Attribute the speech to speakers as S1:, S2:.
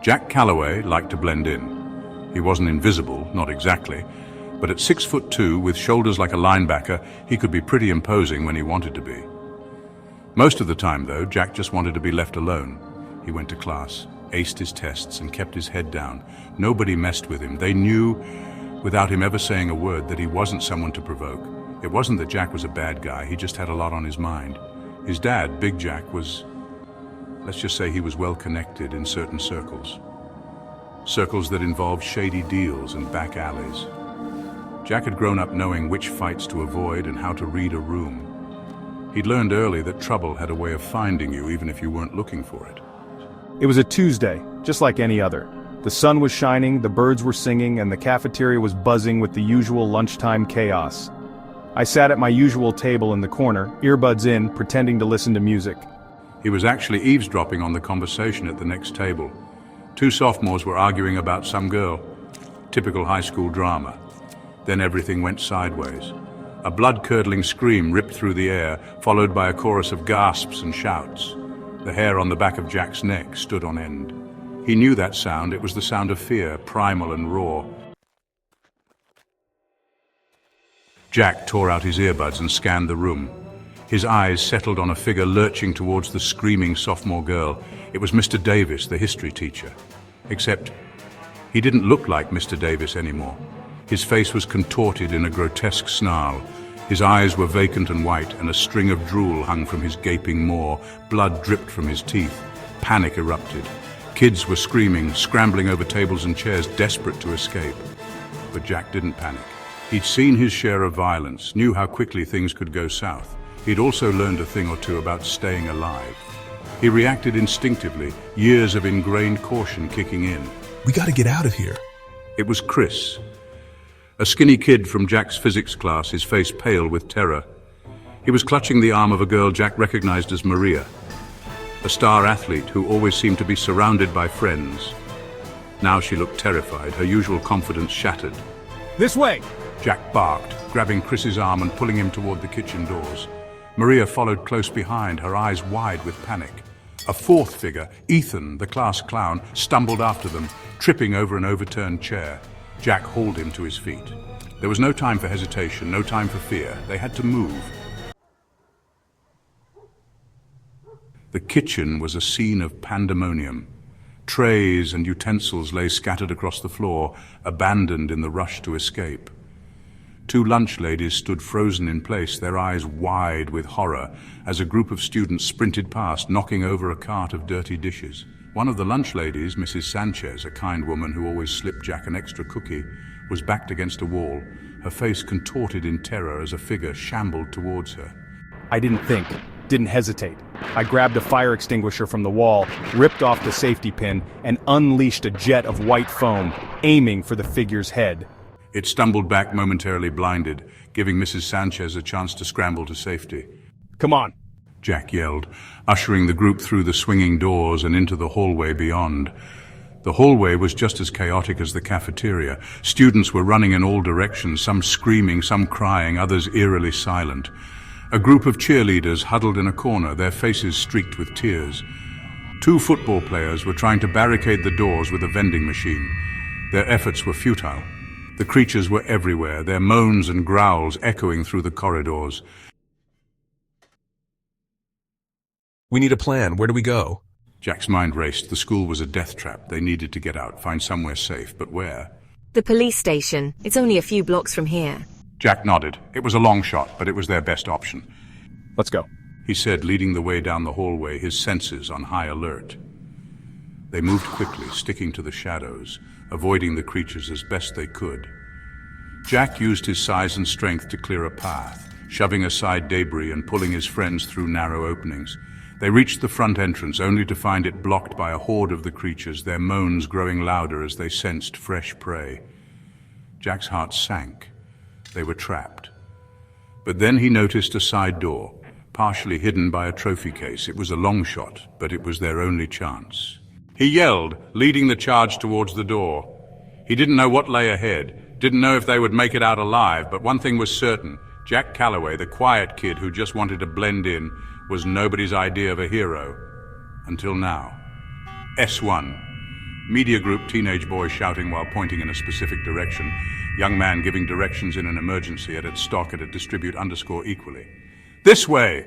S1: Jack Calloway liked to blend in. He wasn't invisible, not exactly, but at 6'2", with shoulders like a linebacker, he could be pretty imposing when he wanted to be. Most of the time, though, Jack just wanted to be left alone. He went to class, aced his tests, and kept his head down. Nobody messed with him. They knew, without him ever saying a word, that he wasn't someone to provoke. It wasn't that Jack was a bad guy, he just had a lot on his mind. His dad, Big Jack, was, let's just say he was well connected in certain circles. Circles that involved shady deals and back alleys. Jack had grown up knowing which fights to avoid and how to read a room. He'd learned early that trouble had a way of finding you even if you weren't looking for it.
S2: It was a Tuesday, just like any other. The sun was shining, the birds were singing, and the cafeteria was buzzing with the usual lunchtime chaos. I sat at my usual table in the corner, earbuds in, pretending to listen to music.
S1: He was actually eavesdropping on the conversation at the next table. Two sophomores were arguing about some girl. Typical high school drama. Then everything went sideways. A blood-curdling scream ripped through the air, followed by a chorus of gasps and shouts. The hair on the back of Jack's neck stood on end. He knew that sound. It was the sound of fear, primal and raw. Jack tore out his earbuds and scanned the room. His eyes settled on a figure lurching towards the screaming sophomore girl. It was Mr. Davis, the history teacher. Except he didn't look like Mr. Davis anymore. His face was contorted in a grotesque snarl. His eyes were vacant and white, and a string of drool hung from his gaping maw. Blood dripped from his teeth. Panic erupted. Kids were screaming, scrambling over tables and chairs, desperate to escape. But Jack didn't panic. He'd seen his share of violence, knew how quickly things could go south. He'd also learned a thing or two about staying alive. He reacted instinctively, years of ingrained caution kicking in.
S3: We gotta get out of here.
S1: It was Chris, a skinny kid from Jack's physics class, his face pale with terror. He was clutching the arm of a girl Jack recognized as Maria, a star athlete who always seemed to be surrounded by friends. Now she looked terrified, her usual confidence shattered.
S2: This way!
S1: Jack barked, grabbing Chris's arm and pulling him toward the kitchen doors. Maria followed close behind, her eyes wide with panic. A fourth figure, Ethan, the class clown, stumbled after them, tripping over an overturned chair. Jack hauled him to his feet. There was no time for hesitation, no time for fear. They had to move. The kitchen was a scene of pandemonium. Trays and utensils lay scattered across the floor, abandoned in the rush to escape. Two lunch ladies stood frozen in place, their eyes wide with horror, as a group of students sprinted past, knocking over a cart of dirty dishes. One of the lunch ladies, Mrs. Sanchez, a kind woman who always slipped Jack an extra cookie, was backed against a wall, her face contorted in terror as a figure shambled towards her.
S2: I didn't think, didn't hesitate. I grabbed a fire extinguisher from the wall, ripped off the safety pin, and unleashed a jet of white foam, aiming for the figure's head.
S1: It stumbled back, momentarily blinded, giving Mrs. Sanchez a chance to scramble to safety.
S2: Come on!
S1: Jack yelled, ushering the group through the swinging doors and into the hallway beyond. The hallway was just as chaotic as the cafeteria. Students were running in all directions, some screaming, some crying, others eerily silent. A group of cheerleaders huddled in a corner, their faces streaked with tears. Two football players were trying to barricade the doors with a vending machine. Their efforts were futile. The creatures were everywhere, their moans and growls echoing through the corridors.
S3: We need a plan. Where do we go?
S1: Jack's mind raced. The school was a death trap. They needed to get out, find somewhere safe. But where?
S4: The police station. It's only a few blocks from here.
S1: Jack nodded. It was a long shot, but it was their best option.
S2: Let's go,
S1: he said, leading the way down the hallway, his senses on high alert. They moved quickly, sticking to the shadows, avoiding the creatures as best they could. Jack used his size and strength to clear a path, shoving aside debris and pulling his friends through narrow openings. They reached the front entrance, only to find it blocked by a horde of the creatures, their moans growing louder as they sensed fresh prey. Jack's heart sank. They were trapped. But then he noticed a side door, partially hidden by a trophy case. It was a long shot, but it was their only chance. He yelled, leading the charge towards the door. He didn't know what lay ahead, didn't know if they would make it out alive, but one thing was certain. Jack Calloway, the quiet kid who just wanted to blend in, was nobody's idea of a hero. Until now. S1. Media group, teenage boy shouting while pointing in a specific direction. Young man giving directions in an emergency. Edit stock, edit distribute underscore equally. This way!